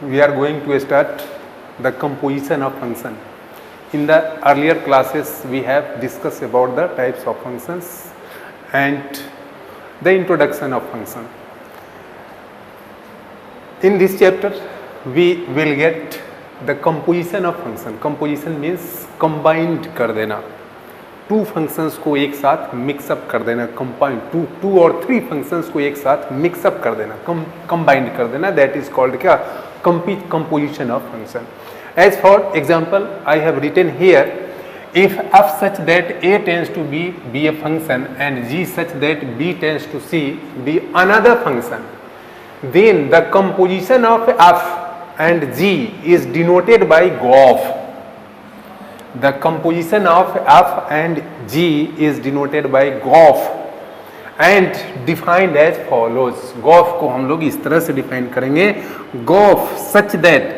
we are going to start the composition of function. In the earlier classes we have discussed about the types of functions and the introduction of function. In this chapter we will get the composition of function. Composition means combined कर देना, two functions को एक साथ mix up कर देना, combine two और three functions को एक साथ मिक्सअप कर देना, कंबाइंड कर देना, दैट इज कॉल्ड क्या, composition of function. As for example I have written here, if f such that a tends to b be a function and g such that b tends to c be another function, then the composition of f and g is denoted by GOF. The composition of f and g is denoted by GOF and defined as follows. GOF को हम लोग इस तरह से define करेंगे, GOF such that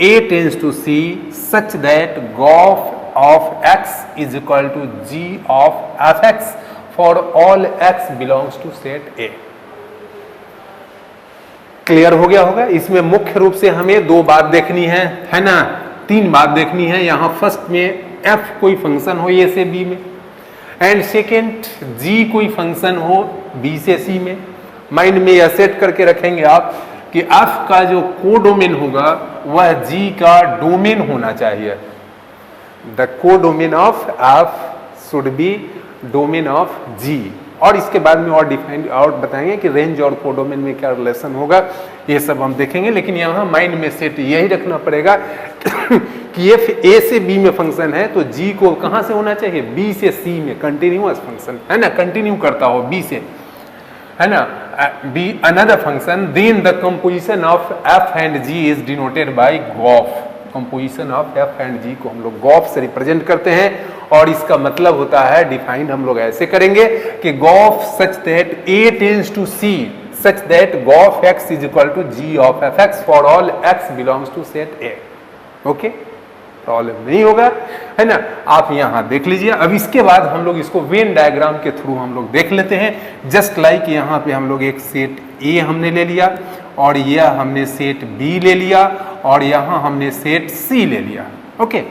a tends to c such that GOF of x is equal to g of fx for all x belongs to set A. Clear हो गया होगा. इसमें मुख्य रूप से हमें दो बात देखनी है ना, तीन बात देखनी है. यहां फर्स्ट में f कोई फंक्शन हो a से b में, एंड सेकेंड g कोई फंक्शन हो b से c में. माइंड में यह सेट करके रखेंगे आप कि f का जो कोडोमेन होगा वह g का डोमेन होना चाहिए. The codomain of f should be domain of g. और इसके बाद में और डिफाइन और बताएंगे कि रेंज और कोडोमेन में क्या रिलेशन होगा, ये सब हम देखेंगे. लेकिन यहाँ माइंड में सेट यही रखना पड़ेगा कि f a से b में फंक्शन है तो g को कहाँ से होना चाहिए, b से c में. कंटिन्यूअस फंक्शन है ना, कंटिन्यू करता हो b से, है ना, b another function, then the composition of f and g is denoted by GOF. Composition of f and g को हम लोग GOF से रिप्रेजेंट करते हैं और इसका मतलब होता है, डिफाइंड हम लोग ऐसे करेंगे कि GOF such that a tends to c such that GOF x is equal to g of fx for all x belongs to set A. Okay, problem नहीं होगा, है ना. आप यहां देख लीजिए. अब इसके बाद हम लोग इसको वेन डायग्राम के थ्रू हम लोग देख लेते हैं. जस्ट लाइक यहाँ पे हम लोग एक सेट A हमने ले लिया और यह हमने सेट B ले लिया और यहाँ हमने सेट C ले लिया. ओके,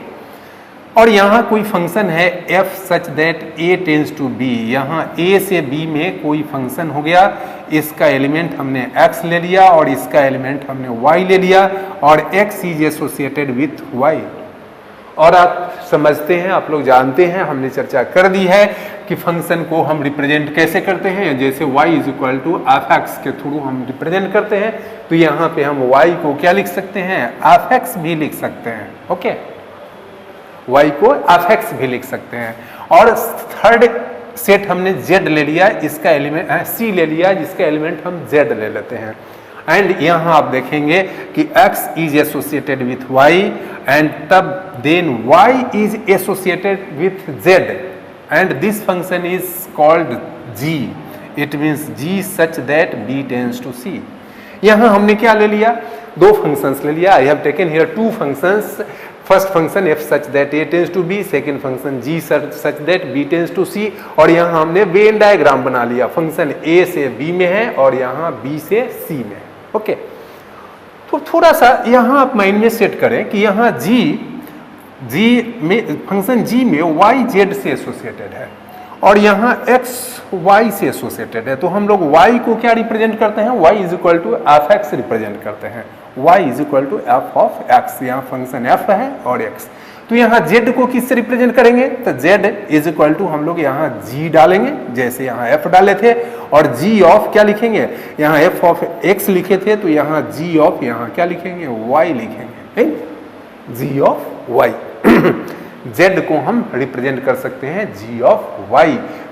और यहाँ कोई फंक्शन है f such that a tends to b. यहाँ a से b में कोई फंक्शन हो गया, इसका एलिमेंट हमने x ले लिया और इसका एलिमेंट हमने y ले लिया और x is associated with y. और आप समझते हैं, आप लोग जानते हैं, हमने चर्चा कर दी है कि फंक्शन को हम रिप्रेजेंट कैसे करते हैं. जैसे y is equal to F X के थ्रू हम रिप्रेजेंट करते हैं, तो यहाँ पे हम y को क्या लिख सकते हैं, एफ एक्स भी लिख सकते हैं. ओके, y को एफ एक्स भी लिख सकते हैं. और थर्ड सेट हमने z ले लिया, इसका एलिमेंट c ले लिया, जिसका एलिमेंट हम z ले लेते हैं. एंड यहाँ आप देखेंगे कि x is associated with y and तब then y is associated with z and this function is called g. It means g such that b tends to c. यहाँ हमने क्या ले लिया, दो फंक्शंस ले लिया. I have taken here two functions. First function f such that a tends to b, second function g such that b tends to c. और यहाँ हमने वेन डायग्राम बना लिया. फंक्शन a से b में है और यहाँ b से c में है. ओके, तो थोड़ा सा यहाँ आप माइंड में सेट करें कि यहाँ g में फंक्शन g में y z से एसोसिएटेड है और यहाँ x y से एसोसिएटेड है. तो हम लोग y को क्या रिप्रेजेंट करते हैं, y is equal to F X represent करते हैं. y is equal to F of X. यहाँ फंक्शन f है और x. तो यहाँ z को किससे रिप्रेजेंट करेंगे, तो z इज इक्वल टू हम लोग यहाँ g डालेंगे, जैसे यहाँ f डाले थे, और g ऑफ क्या लिखेंगे, यहाँ f ऑफ x लिखे थे तो यहाँ g ऑफ यहाँ क्या लिखेंगे, y लिखेंगे, g ऑफ y. z को हम रिप्रेजेंट कर सकते हैं g ऑफ y,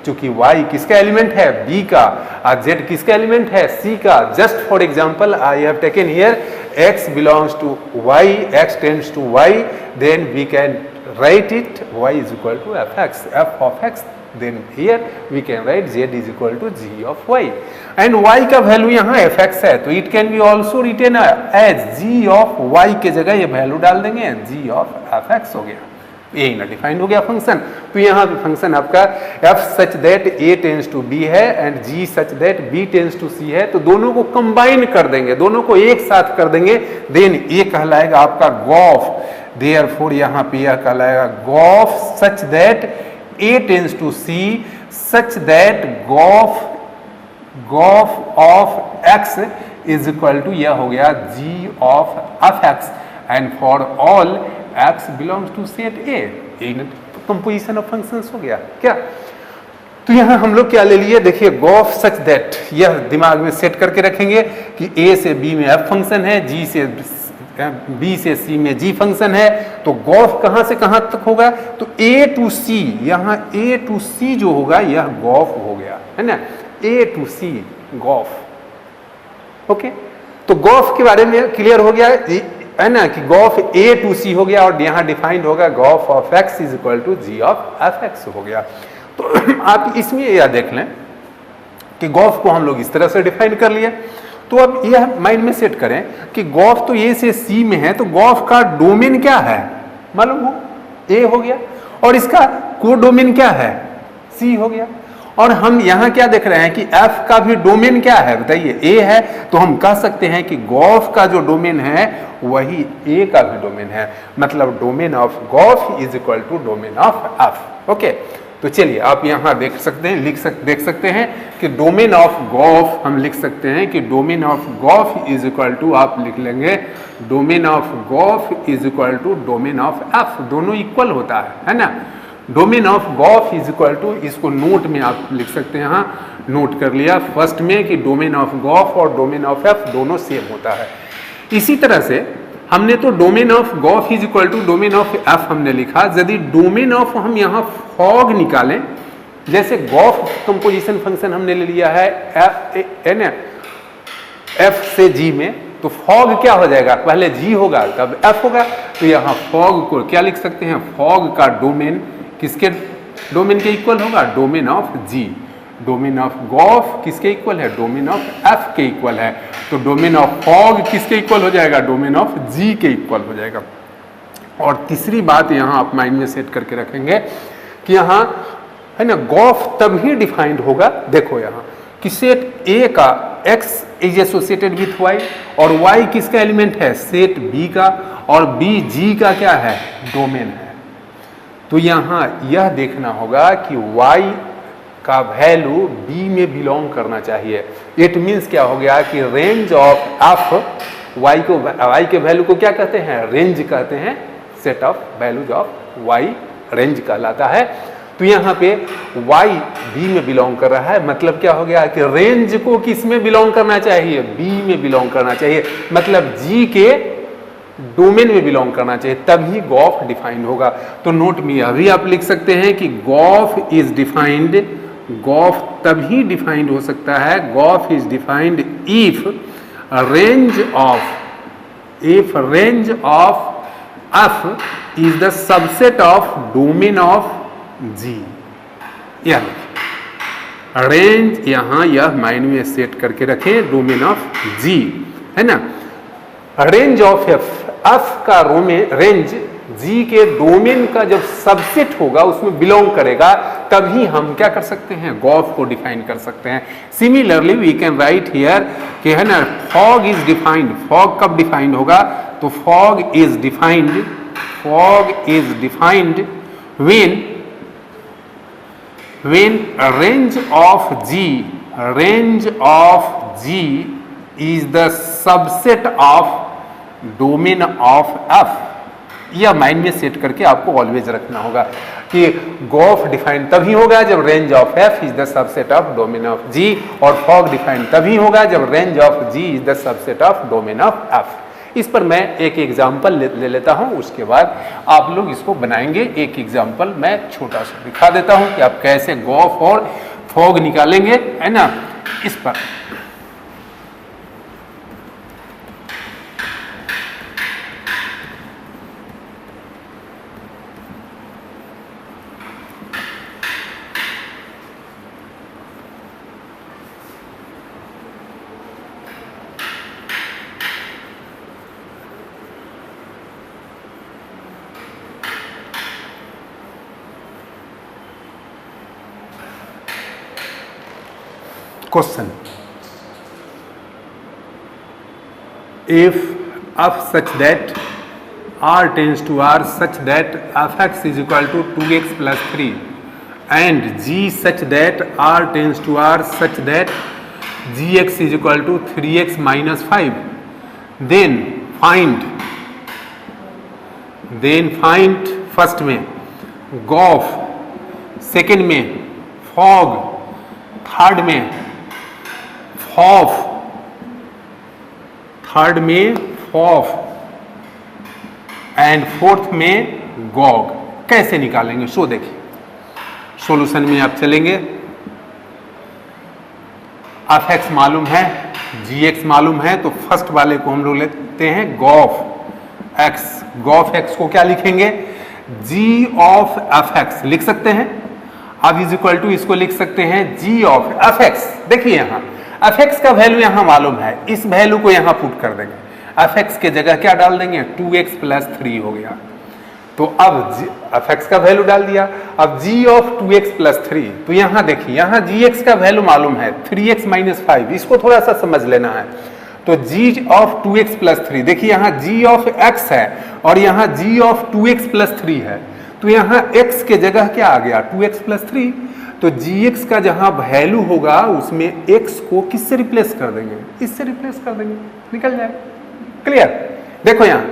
चूंकि y किसका एलिमेंट है, b का, और z किसका एलिमेंट है, c का. Just for example I have taken here x belongs to y, x tends to y, then we can write it y is equal to fx, f of x. Then here we can write z is equal to g of y and y का value यहाँ fx है, तो it can be also written as g of y के जगह ये value डाल देंगे, g of fx हो गया. यही ना डिफाइंड हो गया फंक्शन। तो यहाँ पे फंक्शन आपका f such that a tends to b है and g such that b tends to c है। तो दोनों को कंबाइन कर देंगे, दोनों को एक साथ कर देंगे, देन ये कहलाएगा आपका गॉफ। देयरफॉर यहाँ पे यह कहलाएगा gof such that a tends to c such that gof of x is equal to यह हो गया g of f(x) and for all x belongs to set A। Composition of functions हो गया क्या। तो यहां हम लोग क्या ले लिए, देखिए गॉफ सच दैट, यह दिमाग में सेट करके रखेंगे कि A से B में f फंक्शन है, G से B से C में G फंक्शन है। तो गॉफ कहां से कहां तक होगा, तो A टू C, यहां A टू C जो होगा यह गॉफ हो गया है ना, A to C gof. Okay, तो गॉफ के बारे में क्लियर हो गया है ना कि गॉफ A टू C हो गया और यहां डिफाइंड होगा gof of x is equal to g of f(x) हो गया। तो आप इसमें यह देख लें कि गॉफ को हम लोग इस तरह से डिफाइन कर लिए। तो अब यह माइंड में सेट करें कि गॉफ तो A से C में है, तो गॉफ का डोमेन क्या है मालूम हो, A हो गया, और इसका कोडोमेन क्या है, C हो गया। और हम यहां क्या देख रहे हैं कि f का भी डोमेन क्या है बताइए, A है। तो हम कह सकते हैं कि गॉफ का जो डोमेन है वही A का भी डोमेन है, मतलब domain of gof is equal to domain of f। Okay, तो चलिए आप यहां देख सकते हैं, देख सकते हैं कि डोमेन ऑफ गॉफ हम लिख सकते हैं कि domain of gof is equal to, आप लिख लेंगे domain of gof is equal to domain of f, दोनों इक्वल होता है ना। Domain of gof is equal to, इसको नोट में आप लिख सकते हैं, यहाँ नोट कर लिया फर्स्ट में कि डोमेन ऑफ गॉफ और डोमेन ऑफ f दोनों सेम होता है। इसी तरह से हमने तो domain of gof is equal to domain of f हमने लिखा। यदि डोमेन ऑफ हम यहाँ फॉग निकालें, जैसे गॉफ कंपोजिशन फंक्शन हमने ले लिया है f से g में, तो फॉग क्या हो जाएगा, पहले g होगा तब f होगा। तो यहाँ फॉग को क्या लिख सकते हैं, फॉग का डोमेन किसके डोमेन के इक्वल होगा, domain of g। Domain of gof किसके इक्वल है, डोमेन ऑफ f के इक्वल है। तो डोमेन ऑफ फॉग किसके इक्वल हो जाएगा, डोमेन ऑफ g के इक्वल हो जाएगा। और तीसरी बात यहाँ आप माइंड में सेट करके रखेंगे कि यहाँ है ना गॉफ तभी डिफाइंड होगा, देखो यहाँ कि सेट A का x is associated with y और y किसका एलिमेंट है, सेट B का, और B G का क्या है, डोमेन है। तो यहाँ यह देखना होगा कि y का वैल्यू B में बिलोंग करना चाहिए। इट मीन्स क्या हो गया कि रेंज ऑफ f, y के वैल्यू को क्या कहते हैं, रेंज कहते हैं, set of values of y range कहलाता है। तो यहाँ पे y B में बिलोंग कर रहा है, मतलब क्या हो गया कि रेंज को किस में बिलोंग करना चाहिए, B में बिलोंग करना चाहिए, मतलब G के डोमेन में बिलोंग करना चाहिए, तभी गॉफ डिफाइंड होगा। तो नोट में यह भी आप लिख सकते हैं कि गॉफ इज डिफाइंड, गॉफ तभी डिफाइंड हो सकता है, Gauff is defined if range of f is the subset of domain of g। यह रेंज यहां यह माइंड में सेट करके रखें, डोमेन ऑफ g है ना। रेंज ऑफ f का रेंज g के डोमेन का जब सबसेट होगा, उसमें बिलोंग करेगा, तभी हम क्या कर सकते हैं, गॉफ को डिफाइन कर सकते हैं। Similarly we can write here कि है ना फॉग इज डिफाइंड, फॉग कब डिफाइंड होगा, तो fog is defined when range of g is the subset of domain of f। यह माइंड में सेट करके आपको ऑलवेज रखना होगा कि गॉफ डिफाइंड तभी होगा जब range of f is the subset of domain of g, और फॉग डिफाइंड तभी होगा जब range of g is the subset of domain of f। इस पर मैं एक एग्जाम्पल ले लेता हूं, उसके बाद आप लोग इसको बनाएंगे। एक एग्जाम्पल मैं छोटा सा दिखा देता हूं कि आप कैसे गॉफ और फॉग निकालेंगे, है ना। इस पर question, if f such that r tends to r such that fx is equal to 2x plus 3 and g such that r tends to r such that gx is equal to 3x minus 5, then find first में Gauff, second में fog, third में फॉफ, and fourth में Gogh. कैसे निकालेंगे सो देखिए, solution में आप चलेंगे, एफ एक्स मालूम है, जी एक्स मालूम है, तो फर्स्ट वाले को हम लोग लेते हैं गॉफ एक्स। गॉफ एक्स को क्या लिखेंगे, जी ऑफ एफ एक्स लिख सकते हैं। अब इज इक्वल टू इसको लिख सकते हैं जी ऑफ एफ एक्स। देखिए यहां एफ एक्स का वैल्यू यहां मालूम है, इस वैल्यू को यहां पुट कर देंगे, एफ एक्स के जगह क्या डाल देंगे 2x प्लस 3 हो गया। तो अब एफ एक्स का वैल्यू डाल दिया, अब जी ऑफ 2x प्लस 3, तो यहां देखिए यहां जी एक्स का वैल्यू मालूम है 3x माइनस 5, इसको थोड़ा सा समझ लेना है। तो g ऑफ 2x प्लस 3, देखिए यहाँ g ऑफ x है और यहाँ g ऑफ 2x प्लस 3 है, तो यहाँ x के जगह क्या आ गया 2x प्लस 3। तो gx का जहाँ वैल्यू होगा उसमें x को किससे रिप्लेस कर देंगे, इससे रिप्लेस कर देंगे, निकल जाए। क्लियर, देखो यहाँ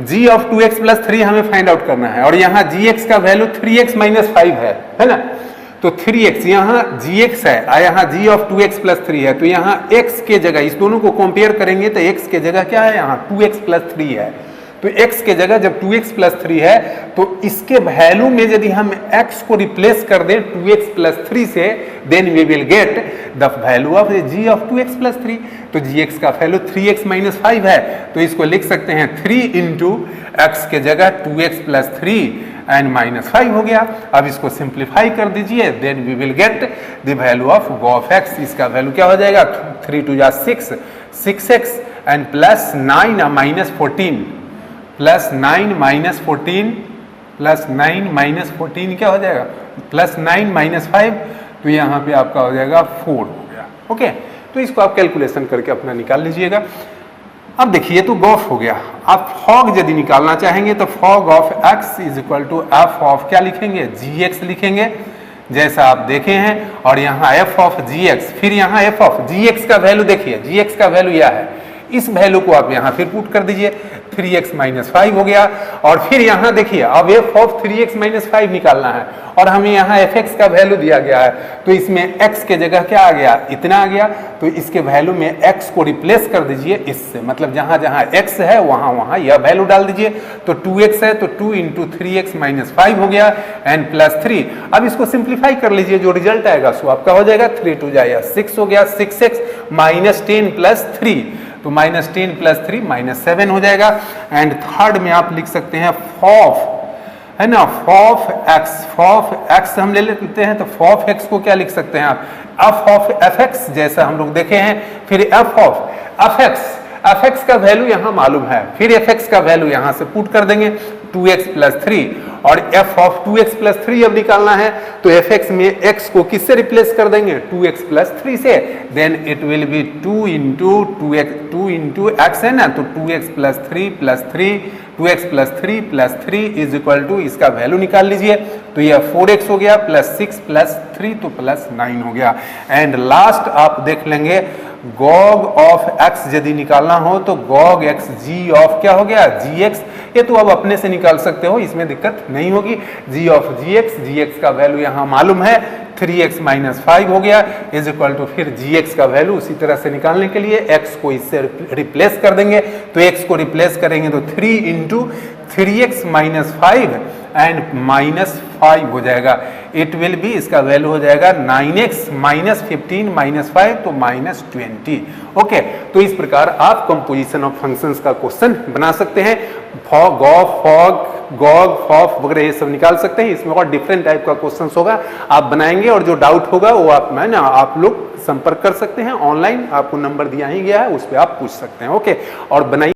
g ऑफ 2x प्लस 3 हमें फाइंड आउट करना है और यहाँ gx का वैल्यू 3x माइनस 5 है ना। तो 3x यहाँ gx है, यहाँ g ऑफ 2x प्लस 3 है, तो यहाँ x के जगह इस दोनों को कंपेयर करेंगे तो x के जगह क्या है, यहाँ 2x प्लस 3 है। तो x के जगह जब 2x प्लस 3 है तो इसके वैल्यू में यदि हम x को रिप्लेस कर दें 2x प्लस 3 से, then we will get the value of g of 2x plus 3। तो gx का वैल्यू 3x माइनस 5 है, तो इसको लिख सकते हैं 3 इंटू एक्स के जगह 2x प्लस 3 एंड माइनस 5 हो गया। अब इसको सिंप्लीफाई कर दीजिए, then we will get the value of gof X. इसका वैल्यू क्या हो जाएगा 3 2 जा 6, 6x and plus 9 minus 14, plus 9 minus 14, plus 9 minus 14 क्या हो जाएगा प्लस 9 माइनस 5, तो यहाँ पे आपका हो जाएगा 4 हो गया। ओके, तो इसको आप कैलकुलेशन करके अपना निकाल लीजिएगा। अब देखिए तो गॉफ हो गया, आप फॉग यदि निकालना चाहेंगे तो fog of x is equal to F of क्या लिखेंगे gx लिखेंगे जैसा आप देखे हैं, और यहाँ f ऑफ gx, फिर यहाँ f ऑफ gx का वैल्यू देखिए, gx का वैल्यू यह है, इस वैल्यू को आप यहाँ फिर पुट कर दीजिए, 3x माइनस 5 हो गया। और फिर यहाँ देखिए अब f ऑफ 3x माइनस 5 निकालना है और हमें यहाँ fx का वैल्यू दिया गया है, तो इसमें x के जगह क्या आ गया इतना आ गया, तो इसके वैल्यू में x को रिप्लेस कर दीजिए इससे, मतलब जहाँ जहाँ x है वहाँ वहाँ यह वैल्यू डाल दीजिए। तो 2x है तो 2 इंटू 3x माइनस 5 हो गया एंड प्लस 3। अब इसको सिंप्लीफाई कर लीजिए, जो रिजल्ट आएगा सो आपका हो जाएगा 3 2 जाएगा 6 हो गया, 6x माइनस 10 प्लस 3, तो माइनस 10 प्लस 3 माइनस 7 हो जाएगा। एंड थर्ड में आप लिख सकते हैं फॉफ, है ना, फॉफ एक्स हम ले लेते हैं, तो फॉफ एक्स को क्या लिख सकते हैं आप एफ ऑफ एफ एक्स, जैसा हम लोग देखे हैं। फिर एफ ऑफ एफ एक्स का वैल्यू यहाँ मालूम है, फिर एफ एक्स का वैल्यू यहाँ से पुट कर देंगे 2x प्लस 3, और f ऑफ 2x प्लस 3 अब निकालना है, तो fx में x को किससे रिप्लेस कर देंगे 2x प्लस 3 से, then it will be 2 into x है ना, तो 2x plus 3 plus 3, 2x plus 3 plus 3 is equal to इसका वैल्यू निकाल लीजिए, तो यह 4x हो गया प्लस 6 प्लस 3 तो प्लस 9 हो गया। एंड लास्ट आप देख लेंगे गॉग ऑफ x यदि निकालना हो तो गॉग x g ऑफ क्या हो गया gx, ये तो अब अपने से निकाल सकते हो, इसमें दिक्कत नहीं होगी। g ऑफ gx का वैल्यू यहाँ मालूम है 3x माइनस 5 हो गया इज इक्वल टू, फिर gx का वैल्यू उसी तरह से निकालने के लिए x को इससे रिप्लेस कर देंगे, तो x को रिप्लेस करेंगे तो 3 into 3x minus 5 and minus 5 हो जाएगा, इट विल बी इसका वैल्यू हो जाएगा 9x माइनस 15 माइनस 5 तो माइनस 20। ओके, तो इस प्रकार आप कंपोजिशन ऑफ फंक्शंस का क्वेश्चन बना सकते हैं, फॉग फॉफ वगैरह ये सब निकाल सकते हैं। इसमें और डिफरेंट टाइप का क्वेश्चंस होगा, आप बनाएंगे और जो डाउट होगा वो आप लोग संपर्क कर सकते हैं ऑनलाइन, आपको नंबर दिया ही गया है, उस पर आप पूछ सकते हैं। ओके, और बनाइए।